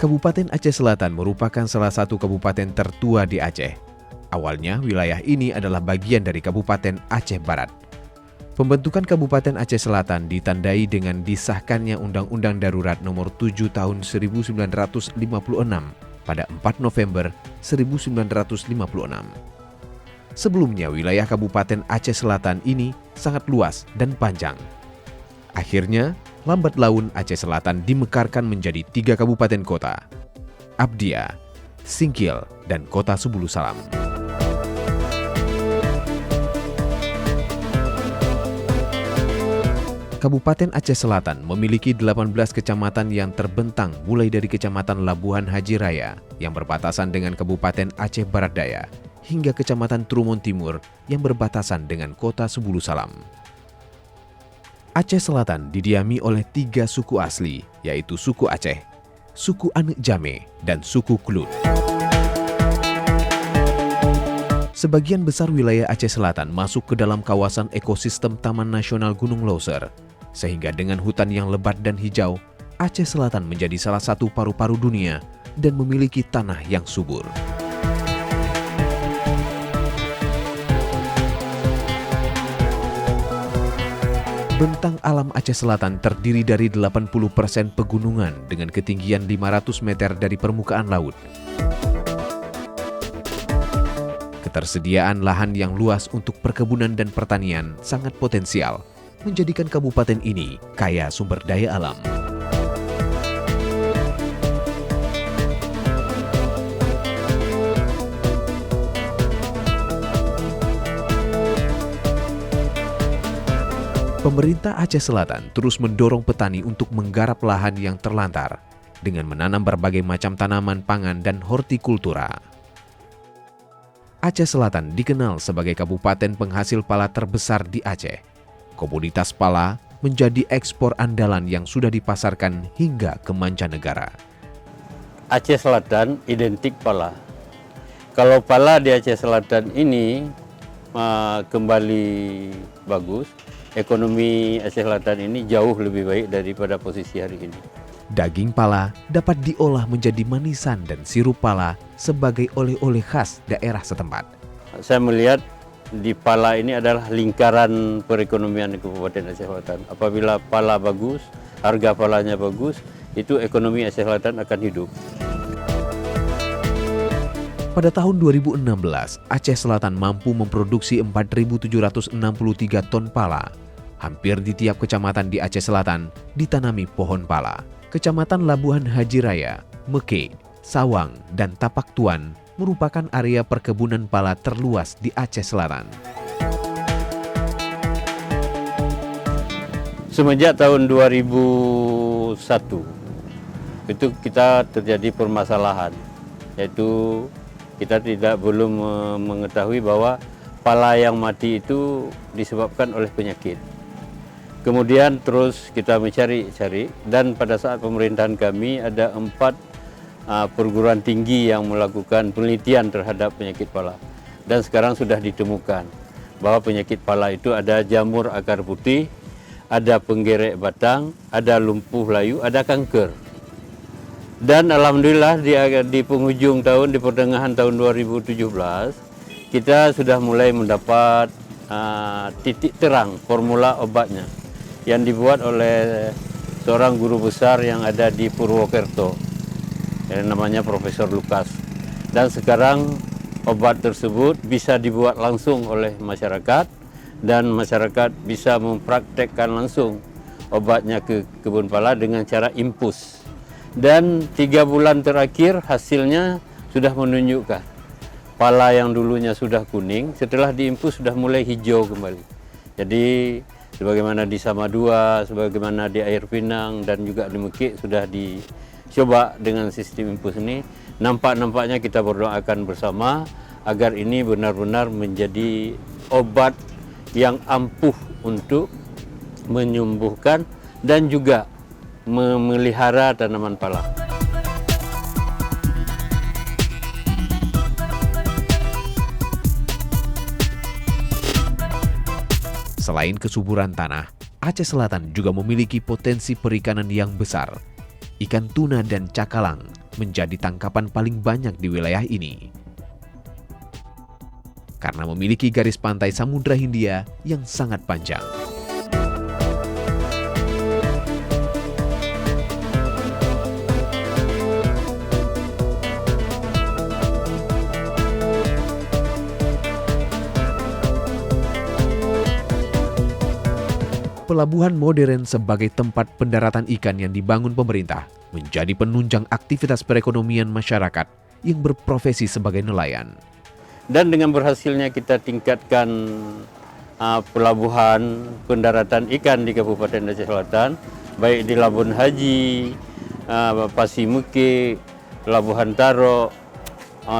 Kabupaten Aceh Selatan merupakan salah satu kabupaten tertua di Aceh. Awalnya, wilayah ini adalah bagian dari Kabupaten Aceh Barat. Pembentukan Kabupaten Aceh Selatan ditandai dengan disahkannya Undang-Undang Darurat Nomor 7 Tahun 1956 pada 4 November 1956. Sebelumnya, wilayah Kabupaten Aceh Selatan ini sangat luas dan panjang. Akhirnya, lambat laun Aceh Selatan dimekarkan menjadi 3 kabupaten kota: Abdia, Singkil, dan Kota Sebulu Salam. Kabupaten Aceh Selatan memiliki 18 kecamatan yang terbentang mulai dari Kecamatan Labuhan Haji Raya yang berbatasan dengan Kabupaten Aceh Barat Daya hingga Kecamatan Trumon Timur yang berbatasan dengan Kota Sebulu Salam. Aceh Selatan didiami oleh 3 suku asli, yaitu suku Aceh, suku Anek Jame, dan suku Kluth. Sebagian besar wilayah Aceh Selatan masuk ke dalam kawasan ekosistem Taman Nasional Gunung Leuser, sehingga dengan hutan yang lebat dan hijau, Aceh Selatan menjadi salah satu paru-paru dunia dan memiliki tanah yang subur. Bentang alam Aceh Selatan terdiri dari 80% pegunungan dengan ketinggian 500 meter dari permukaan laut. Ketersediaan lahan yang luas untuk perkebunan dan pertanian sangat potensial, menjadikan kabupaten ini kaya sumber daya alam. Pemerintah Aceh Selatan terus mendorong petani untuk menggarap lahan yang terlantar dengan menanam berbagai macam tanaman pangan dan hortikultura. Aceh Selatan dikenal sebagai kabupaten penghasil pala terbesar di Aceh. Komoditas pala menjadi ekspor andalan yang sudah dipasarkan hingga ke mancanegara. Aceh Selatan identik pala. Kalau pala di Aceh Selatan ini kembali bagus, ekonomi Aceh Selatan ini jauh lebih baik daripada posisi hari ini. Daging pala dapat diolah menjadi manisan dan sirup pala sebagai oleh-oleh khas daerah setempat. Saya melihat di pala ini adalah lingkaran perekonomian Kabupaten Aceh Selatan. Apabila pala bagus, harga palanya bagus, itu ekonomi Aceh Selatan akan hidup. Pada tahun 2016, Aceh Selatan mampu memproduksi 4.763 ton pala. Hampir di tiap kecamatan di Aceh Selatan ditanami pohon pala. Kecamatan Labuhan Haji Raya, Meke, Sawang, dan Tapak Tuan merupakan area perkebunan pala terluas di Aceh Selatan. Semenjak tahun 2001, itu kita terjadi permasalahan, yaitu kita belum mengetahui bahwa pala yang mati itu disebabkan oleh penyakit. Kemudian terus kita mencari-cari, dan pada saat pemerintahan kami ada 4 perguruan tinggi yang melakukan penelitian terhadap penyakit pala. Dan sekarang sudah ditemukan bahwa penyakit pala itu ada jamur akar putih, ada penggerek batang, ada lumpuh layu, ada kanker. Dan alhamdulillah di penghujung tahun, di pertengahan tahun 2017, kita sudah mulai mendapat titik terang formula obatnya yang dibuat oleh seorang guru besar yang ada di Purwokerto, yang namanya Profesor Lukas. Dan sekarang obat tersebut bisa dibuat langsung oleh masyarakat, dan masyarakat bisa mempraktekkan langsung obatnya ke kebun pala dengan cara infus. Dan 3 bulan terakhir hasilnya sudah menunjukkan pala yang dulunya sudah kuning, setelah diinfus sudah mulai hijau kembali. Jadi sebagaimana di Samadua, sebagaimana di Air Pinang, dan juga di Mekik sudah dicoba dengan sistem infus ini. Nampaknya kita berdoakan bersama agar ini benar-benar menjadi obat yang ampuh untuk menyembuhkan dan juga memelihara tanaman pala. Selain kesuburan tanah, Aceh Selatan juga memiliki potensi perikanan yang besar. Ikan tuna dan cakalang menjadi tangkapan paling banyak di wilayah ini. Karena memiliki garis pantai Samudra Hindia yang sangat panjang. Pelabuhan modern sebagai tempat pendaratan ikan yang dibangun pemerintah menjadi penunjang aktivitas perekonomian masyarakat yang berprofesi sebagai nelayan. Dan dengan berhasilnya kita tingkatkan pelabuhan pendaratan ikan di Kabupaten Aceh Selatan, baik di Labuan Haji, Pasimuke, Labuhan Taro,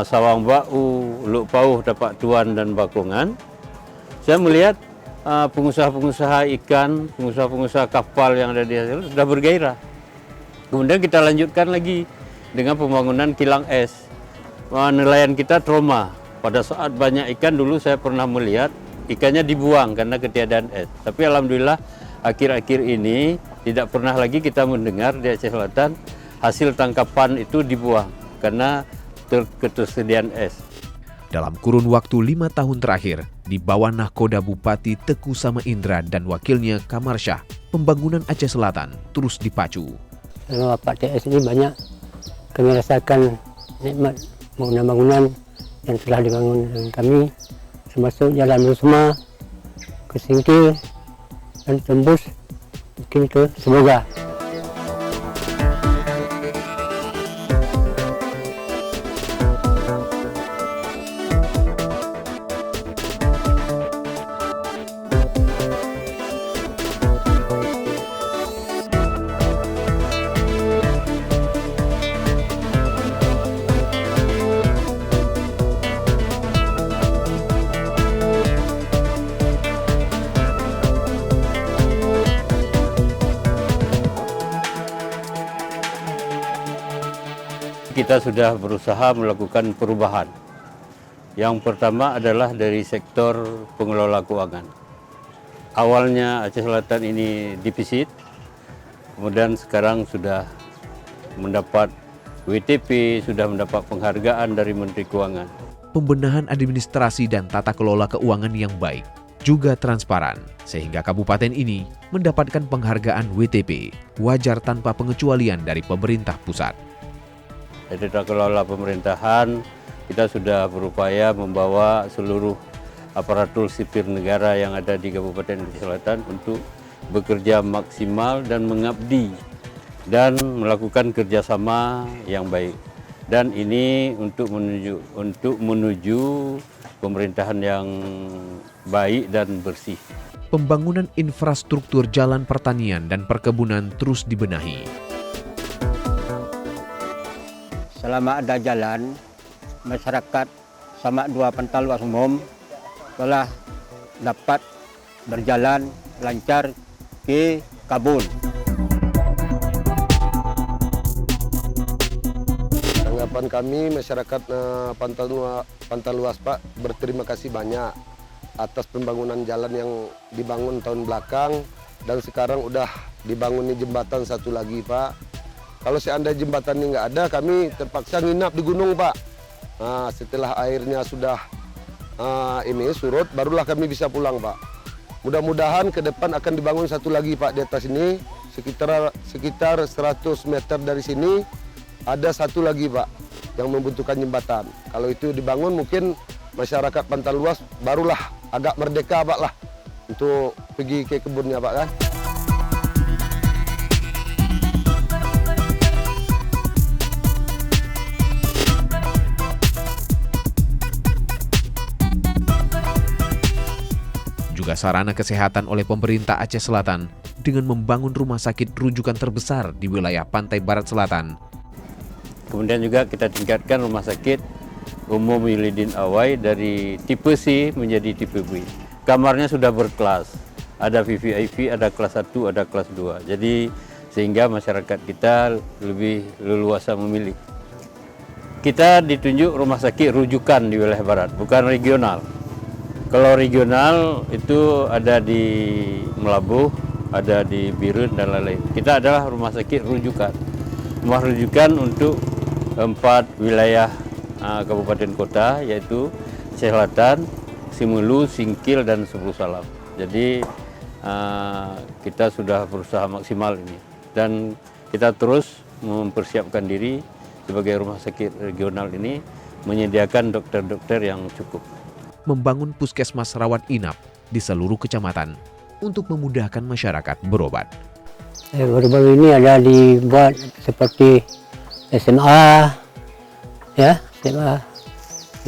Sawang Bau, Luk Pauh, Tapak Tuan, dan Bakungan. Saya melihat pengusaha-pengusaha ikan, pengusaha-pengusaha kapal yang ada di hasil sudah bergairah. Kemudian kita lanjutkan lagi dengan pembangunan kilang es. Nelayan kita trauma. Pada saat banyak ikan dulu saya pernah melihat ikannya dibuang karena ketiadaan es. Tapi alhamdulillah akhir-akhir ini tidak pernah lagi kita mendengar di Aceh Selatan hasil tangkapan itu dibuang karena ketersediaan es. Dalam kurun waktu 5 tahun terakhir, di bawah nahkoda Bupati Teku Sama Indra dan wakilnya Kamarsyah, pembangunan Aceh Selatan terus dipacu. Pak TS ini banyak kami rasakan nikmat bangunan-bangunan yang telah dibangun dengan kami, termasuk Jalan Rusma ke Singkil dan tembus mungkin ke Semoga. Kita sudah berusaha melakukan perubahan. Yang pertama adalah dari sektor pengelola keuangan. Awalnya Aceh Selatan ini defisit, kemudian sekarang sudah mendapat WTP, sudah mendapat penghargaan dari Menteri Keuangan. Pembenahan administrasi dan tata kelola keuangan yang baik, juga transparan, sehingga kabupaten ini mendapatkan penghargaan WTP, wajar tanpa pengecualian dari pemerintah pusat. Dari tata kelola pemerintahan, kita sudah berupaya membawa seluruh aparatur sipil negara yang ada di Kabupaten Aceh Selatan untuk bekerja maksimal dan mengabdi dan melakukan kerjasama yang baik. Dan ini untuk menuju pemerintahan yang baik dan bersih. Pembangunan infrastruktur jalan pertanian dan perkebunan terus dibenahi. Selama ada jalan, masyarakat sama dua pantai luas umum telah dapat berjalan lancar ke Kabul. Tanggapan kami masyarakat Pantai Luas Pak berterima kasih banyak atas pembangunan jalan yang dibangun tahun belakang dan sekarang udah dibangun jembatan satu lagi Pak. Kalau seandainya jembatan ini nggak ada, kami terpaksa nginap di gunung Pak. Nah, setelah airnya sudah ini surut, barulah kami bisa pulang Pak. Mudah-mudahan ke depan akan dibangun satu lagi Pak di atas ini, sekitar 100 meter dari sini ada satu lagi Pak yang membutuhkan jembatan. Kalau itu dibangun mungkin masyarakat Pantai Luas barulah agak merdeka Pak lah untuk pergi ke kebunnya Pak kan. Juga sarana kesehatan oleh pemerintah Aceh Selatan dengan membangun rumah sakit rujukan terbesar di wilayah Pantai Barat Selatan. Kemudian juga kita tingkatkan rumah sakit umum Wilidin Awai dari tipe C menjadi tipe B. Kamarnya sudah berkelas, ada VVIP, ada kelas 1, ada kelas 2. Jadi sehingga masyarakat kita lebih leluasa memilih. Kita ditunjuk rumah sakit rujukan di wilayah barat, bukan regional. Kalau regional itu ada di Melabuh, ada di Birun dan lain-lain. Kita adalah rumah sakit rujukan. Rumah rujukan untuk 4 wilayah kabupaten kota, yaitu Aceh Selatan, Simelu, Singkil, dan Sepuluh Salam. Jadi kita sudah berusaha maksimal ini, dan kita terus mempersiapkan diri sebagai rumah sakit regional ini menyediakan dokter-dokter yang cukup. Membangun puskesmas rawat inap di seluruh kecamatan untuk memudahkan masyarakat berobat. Baru-baru ini ada dibuat seperti SMA, ya, SMA,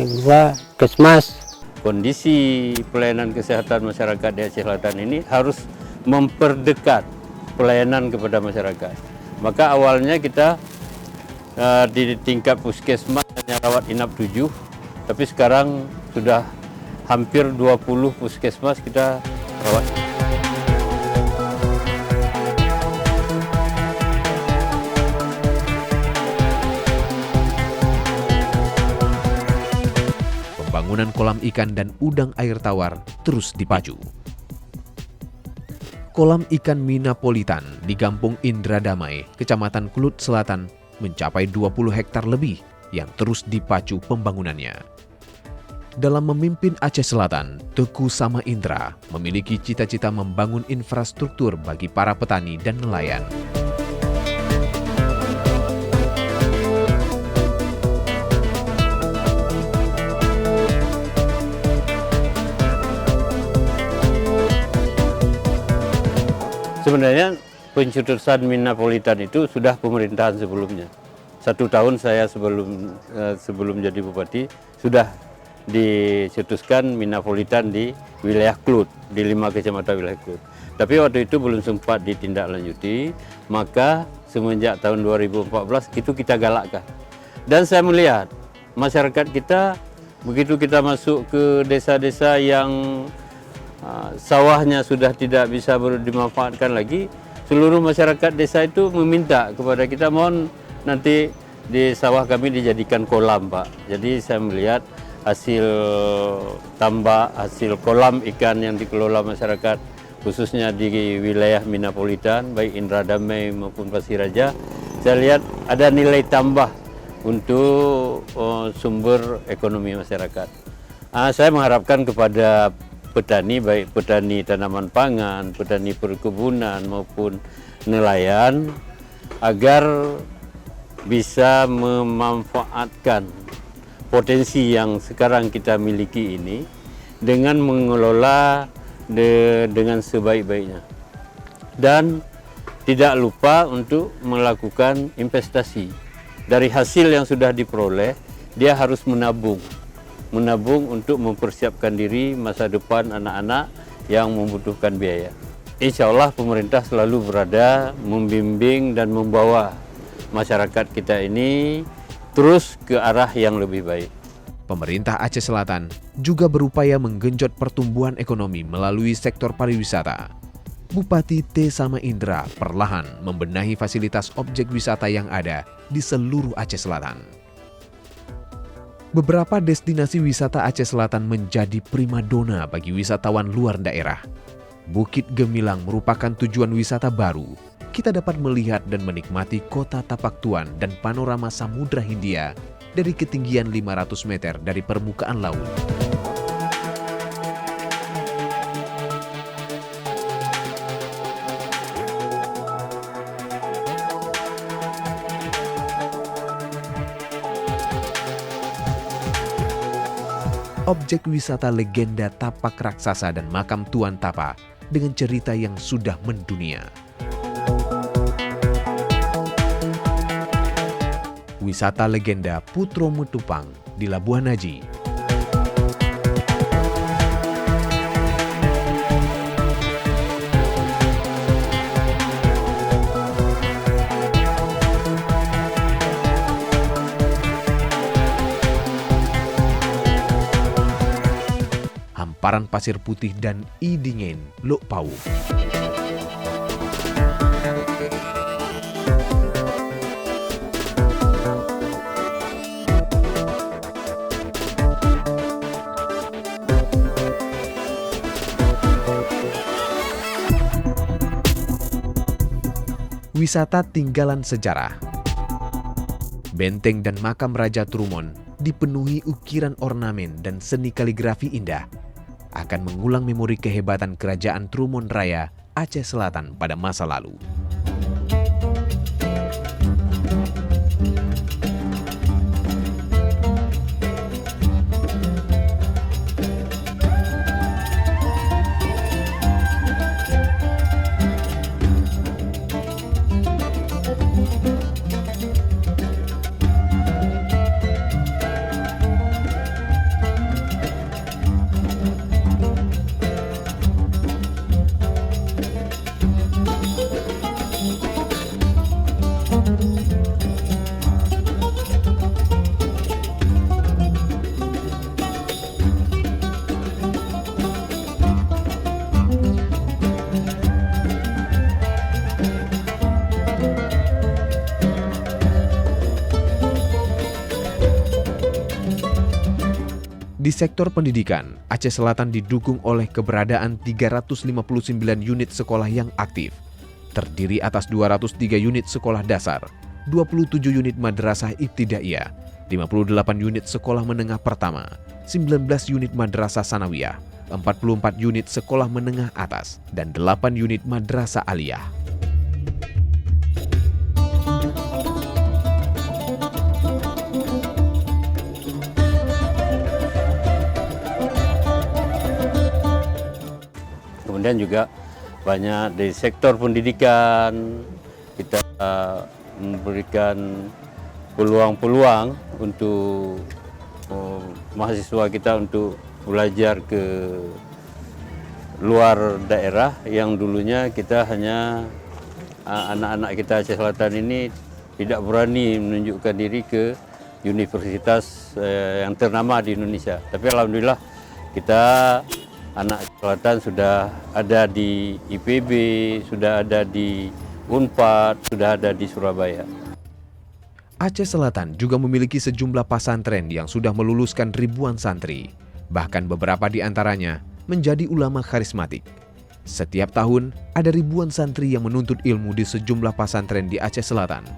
yang kedua Kesmas. Kondisi pelayanan kesehatan masyarakat di Aceh Selatan ini harus memperdekat pelayanan kepada masyarakat. Maka awalnya kita di tingkat puskesmas hanya rawat inap 7, tapi sekarang sudah hampir 20 puskesmas kita rawat. Pembangunan kolam ikan dan udang air tawar terus dipacu. Kolam ikan Minapolitan di Kampung Indradamai, Kecamatan Kelut Selatan mencapai 20 hektar lebih yang terus dipacu pembangunannya. Dalam memimpin Aceh Selatan, Teguh Sama Indra memiliki cita-cita membangun infrastruktur bagi para petani dan nelayan. Sebenarnya pencetusan Minapolitan itu sudah pemerintahan sebelumnya. 1 tahun saya sebelum jadi bupati sudah dicetuskan Minapolitan di wilayah Kelut, di 5 kecamatan wilayah Kelut. Tapi waktu itu belum sempat ditindaklanjuti, maka semenjak tahun 2014 itu kita galakkan. Dan saya melihat masyarakat kita, begitu kita masuk ke desa-desa yang sawahnya sudah tidak bisa dimanfaatkan lagi, seluruh masyarakat desa itu meminta kepada kita, mohon nanti di sawah kami dijadikan kolam, Pak. Jadi saya melihat hasil tambak, hasil kolam ikan yang dikelola masyarakat, khususnya di wilayah Minapolitan, baik Indradamai maupun Pasiraja, saya lihat ada nilai tambah untuk sumber ekonomi masyarakat. Saya mengharapkan kepada petani, baik petani tanaman pangan, petani perkebunan maupun nelayan, agar bisa memanfaatkan potensi yang sekarang kita miliki ini dengan mengelola dengan sebaik-baiknya. Dan tidak lupa untuk melakukan investasi. Dari hasil yang sudah diperoleh, dia harus menabung untuk mempersiapkan diri masa depan anak-anak yang membutuhkan biaya. Insya Allah pemerintah selalu berada membimbing dan membawa masyarakat kita ini terus ke arah yang lebih baik. Pemerintah Aceh Selatan juga berupaya menggenjot pertumbuhan ekonomi melalui sektor pariwisata. Bupati T. Sama Indra perlahan membenahi fasilitas objek wisata yang ada di seluruh Aceh Selatan. Beberapa destinasi wisata Aceh Selatan menjadi primadona bagi wisatawan luar daerah. Bukit Gemilang merupakan tujuan wisata baru. Kita dapat melihat dan menikmati kota Tapak Tuan dan panorama Samudra Hindia dari ketinggian 500 meter dari permukaan laut. Objek wisata legenda Tapak Raksasa dan Makam Tuan Tapa dengan cerita yang sudah mendunia. Wisata legenda Putro Metupang di Labuan Haji. Hamparan pasir putih dan idingen Lok Pau. Wisata tinggalan sejarah. Benteng dan makam Raja Trumon dipenuhi ukiran ornamen dan seni kaligrafi indah, akan mengulang memori kehebatan Kerajaan Trumon Raya Aceh Selatan pada masa lalu. Di sektor pendidikan, Aceh Selatan didukung oleh keberadaan 359 unit sekolah yang aktif, terdiri atas 203 unit sekolah dasar, 27 unit madrasah ibtidaiyah, 58 unit sekolah menengah pertama, 19 unit madrasah sanawiyah, 44 unit sekolah menengah atas, dan 8 unit madrasah aliyah. Kemudian juga banyak dari sektor pendidikan, kita memberikan peluang-peluang untuk mahasiswa kita untuk belajar ke luar daerah yang dulunya kita hanya anak-anak kita Aceh Selatan ini tidak berani menunjukkan diri ke universitas yang ternama di Indonesia. Tapi alhamdulillah kita anak Selatan sudah ada di IPB, sudah ada di Unpad, sudah ada di Surabaya. Aceh Selatan juga memiliki sejumlah pesantren yang sudah meluluskan ribuan santri. Bahkan beberapa di antaranya menjadi ulama karismatik. Setiap tahun ada ribuan santri yang menuntut ilmu di sejumlah pesantren di Aceh Selatan.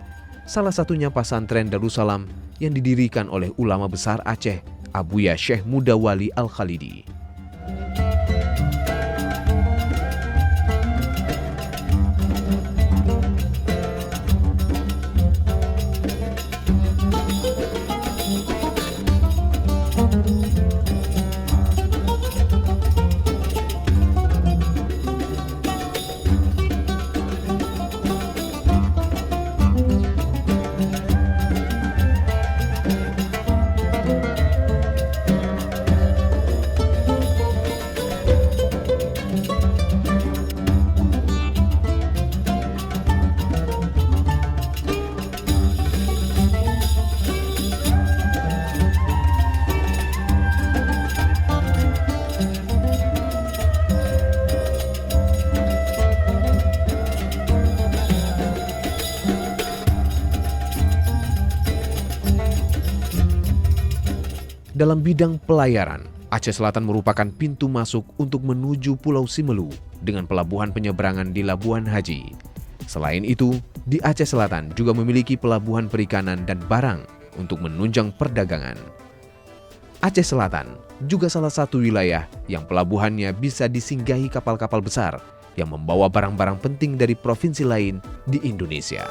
Salah satunya pesantren Darussalam yang didirikan oleh ulama besar Aceh, Abuya Syekh Mudawali Al-Khalidi. Dalam bidang pelayaran, Aceh Selatan merupakan pintu masuk untuk menuju Pulau Simelu dengan pelabuhan penyeberangan di Labuan Haji. Selain itu, di Aceh Selatan juga memiliki pelabuhan perikanan dan barang untuk menunjang perdagangan. Aceh Selatan juga salah satu wilayah yang pelabuhannya bisa disinggahi kapal-kapal besar yang membawa barang-barang penting dari provinsi lain di Indonesia.